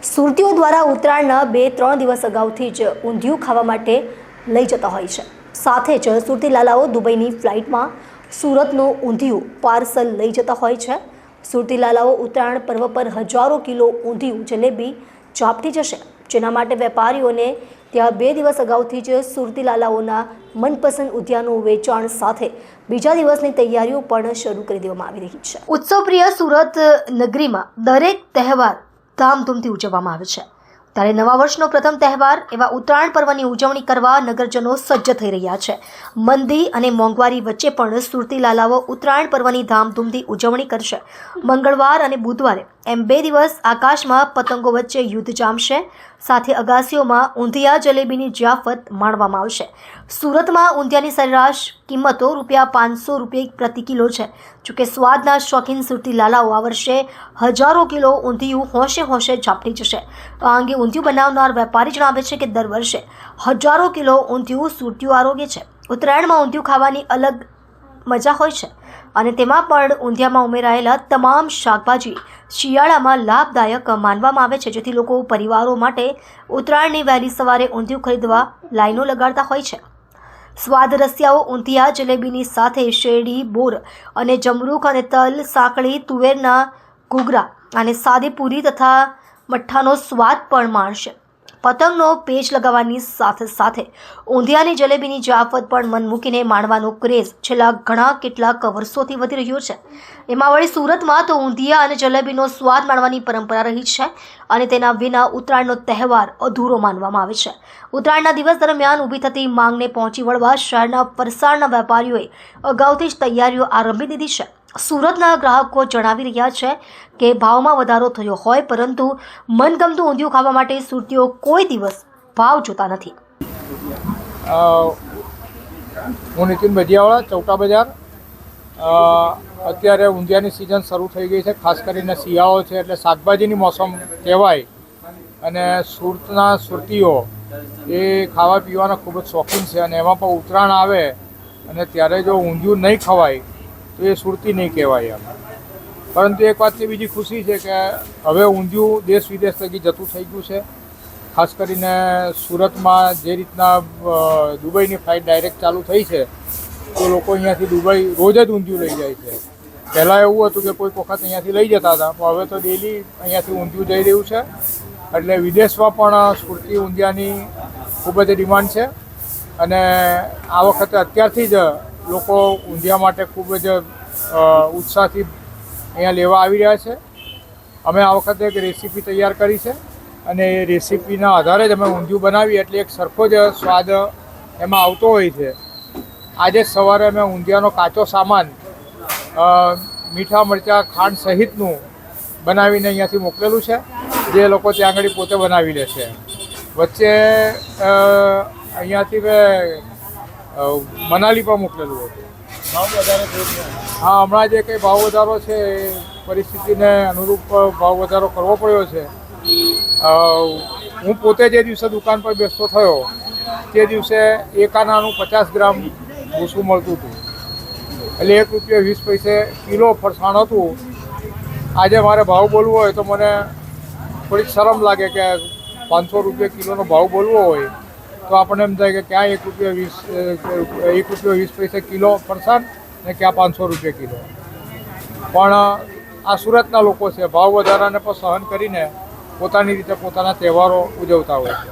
સુરતીઓ દ્વારા ઉત્તરાયણના 2-3 દિવસ અગાઉથી જ ઊંધિયું ખાવા માટે લઈ જતા હોય છે। સાથે જ સુરતી લાલાઓ દુબઈની ફ્લાઇટમાં સુરતનું ઊંધિયું પાર્સલ લઈ જતા હોય છે। સુરતી લાલાઓ ઉત્તરાયણ પર્વ પર હજારો કિલો ઊંધિયું જલેબી ઝાપટી જશે, જેના માટે વેપારીઓને ત્યાં 2 દિવસ અગાઉથી જ સુરતી લાલાઓના મનપસંદ ઊંધિયાનું વેચાણ સાથે બીજા દિવસની તૈયારીઓ પણ શરૂ કરી દેવામાં આવી રહી છે। ઉત્સવપ્રિય સુરત નગરીમાં દરેક તહેવાર ધામધૂમથી ઉજવવામાં આવે છે, ત્યારે નવા વર્ષનો પ્રથમ તહેવાર એવા ઉત્તરાયણ પર્વની ઉજવણી કરવા નગરજનો સજ્જ થઈ રહ્યા છે। મંદી અને મોંઘવારી વચ્ચે પણ સુરતી લાલાઓ ઉત્તરાયણ પર્વની ધામધૂમથી ઉજવણી કરશે। મંગળવાર અને બુધવારે એમ 2 દિવસ આકાશમાં પતંગો વચ્ચે યુદ્ધ જામશે, સાથે અગાસીઓમાં ઊંધિયા જલેબીની જિયાફત માણવામાં આવશે। સુરતમાં ઊંધિયાની સરેરાશ કિંમતો ₹500 પ્રતિ કિલો છે। જોકે સ્વાદના શોખીન સુરતી લાલાઓ આ વર્ષે હજારો કિલો ઊંધિયું હોંશે હોંશે ઝાપટી જશે। આ અંગે ઊંધિયું બનાવનાર વેપારી જણાવે છે કે દર વર્ષે હજારો કિલો ઊંધિયું સુરતીઓ આરોગે છે। ઉત્તરાયણમાં ઊંધિયું ખાવાની અલગ મજા હોય છે, અને તેમાં પણ ઊંધિયામાં ઉમેરાયેલા તમામ શાકભાજી શિયાળામાં લાભદાયક માનવામાં આવે છે, જેથી લોકો પરિવારો માટે ઉત્તરાયણની વહેલી સવારે ઊંધિયું ખરીદવા લાઈનો લગાડતા હોય છે। સ્વાદ રસિયાઓ ઊંધિયા જલેબીની સાથે શેરડી, બોર અને જમરૂખ અને તલ, સાંકળી, તુવેરના ઘૂઘરા અને સાદી પૂરી તથા મઠ્ઠાનો સ્વાદ પણ માણશે। પતંગનો પેચ લગાવવાની સાથે સાથે ઊંધિયાની જલેબીની જિયાફત પણ મન મૂકીને માણવાનો ક્રેઝ છેલ્લા ઘણા કેટલાક વર્ષોથી વધી રહ્યો છે। એમાં વળી સુરતમાં તો ઊંધિયા અને જલેબીનો સ્વાદ માણવાની પરંપરા રહી છે, અને તેના વિના ઉત્તરાયણનો તહેવાર અધૂરો માનવામાં આવે છે। ઉત્તરાયણના દિવસ દરમિયાન ઊભી થતી માંગને પહોંચી વળવા શહેરના ફરસાણના વેપારીઓએ અગાઉથી જ તૈયારીઓ આરંભી દીધી છે। સુરતના ગ્રાહકો જણાવી રહ્યા છે કે ભાવમાં વધારો થયો હોય, પરંતુ મનગમતું ઊંધિયું ખાવા માટે સુરતીઓ કોઈ દિવસ ભાવ જોતા નથી। હું નીતિન ભજીયાવાળા, ચૌટા બજાર। અત્યારે ઊંધિયાની સિઝન શરૂ થઈ ગઈ છે, ખાસ કરીને શિયાળો છે એટલે શાકભાજીની મોસમ કહેવાય, અને સુરતના સુરતીઓ એ ખાવા પીવાના ખૂબ જ શોખીન છે, અને એમાં પણ ઉત્તરાયણ આવે અને ત્યારે જો ઊંધિયું નહીં ખવાય તો એ સુરતી નહીં કહેવાય એમ। પરંતુ એક વાતની બીજી ખુશી છે કે હવે ઊંધિયું દેશ વિદેશ લગી જતું થઈ ગયું છે। ખાસ કરીને સુરતમાં જે રીતના દુબઈની ફ્લાઇટ ડાયરેક્ટ ચાલુ થઈ છે, તો લોકો અહીંયાથી દુબઈ રોજ જ ઊંધિયું લઈ જાય છે। પહેલાં એવું હતું કે કોઈક વખત અહીંયાથી લઈ જતા હતા, પણ હવે તો ડેલી અહીંયાથી ઊંધિયું જઈ રહ્યું છે, એટલે વિદેશમાં પણ સુરતી ઊંધિયાની ખૂબ જ ડિમાન્ડ છે। અને આ વખતે અત્યારથી જ લોકો ઊંધિયા માટે ખૂબ જ ઉત્સાહથી અહીંયા લેવા આવી રહ્યા છે। અમે આ વખતે એક રેસીપી તૈયાર કરી છે, અને એ રેસીપીના આધારે જ અમે ઊંધિયું બનાવીએ એટલે એક સરખો જ સ્વાદ એમાં આવતો હોય છે। આજે સવારે અમે ઊંધિયાનો કાચો સામાન મીઠા મરચાં, ખાંડ સહિતનું બનાવીને અહીંયાથી મોકલેલું છે, જે લોકો ત્યાં આગળ પોતે બનાવી લે છે। વચ્ચે અહીંયાથી મેં મનાલી પણ મોકલેલું હતું। ભાવ વધારો થયો? હા, હમણાં જે કંઈ ભાવ વધારો છે એ પરિસ્થિતિને અનુરૂપ ભાવ વધારો કરવો પડ્યો છે। હું પોતે જે દિવસે દુકાન પર બેસતો થયો તે દિવસે એક આનાનું 50 ગ્રામ ભૂસું મળતું હતું, એટલે ₹1.20 કિલો ફરસાણ હતું। આજે મારે ભાવ બોલવો હોય તો મને થોડીક શરમ લાગે કે ₹500 કિલોનો ભાવ બોલવો હોય તો આપણને એમ થાય કે ક્યાં ₹1.20 કિલો ફરસાણ ને ક્યાં ₹500 કિલો। પણ આ સુરતના લોકો છે, ભાવ વધારાને પણ સહન કરીને પોતાની રીતે પોતાના તહેવારો ઉજવતા હોય છે।